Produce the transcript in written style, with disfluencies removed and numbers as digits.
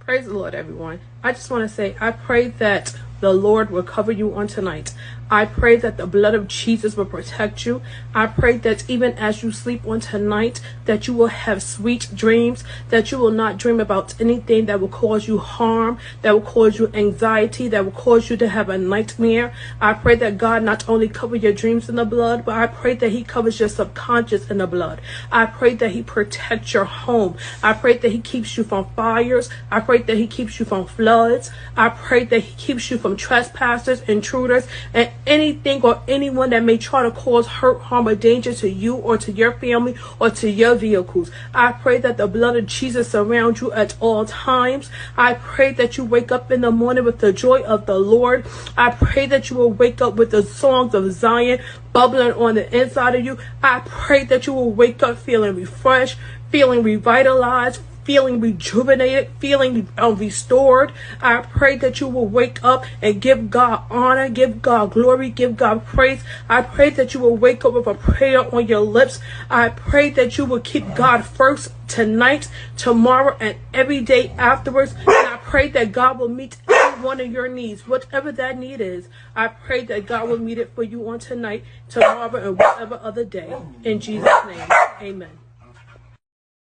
Praise the Lord, everyone. I just want to say, I pray that the Lord will cover you on tonight. I pray that the blood of Jesus will protect you. I pray that even as you sleep on tonight, that you will have sweet dreams, that you will not dream about anything that will cause you harm, that will cause you anxiety, that will cause you to have a nightmare. I pray that God not only cover your dreams in the blood, but I pray that he covers your subconscious in the blood. I pray that he protects your home. I pray that he keeps you from fires. I pray that he keeps you from floods. I pray that he keeps you from trespassers, intruders, and anything or anyone that may try to cause hurt, harm, or danger to you or to your family or to your vehicles. I pray that the blood of Jesus surrounds you at all times. I pray that you wake up in the morning with the joy of the Lord. I pray that you will wake up with the songs of Zion bubbling on the inside of you. I pray that you will wake up feeling refreshed, feeling revitalized, feeling rejuvenated, feeling restored. I pray that you will wake up and give God honor, give God glory, give God praise. I pray that you will wake up with a prayer on your lips. I pray that you will keep God first tonight, tomorrow, and every day afterwards. And I pray that God will meet every one of your needs, whatever that need is. I pray that God will meet it for you on tonight, tomorrow, and whatever other day. In Jesus' name, amen.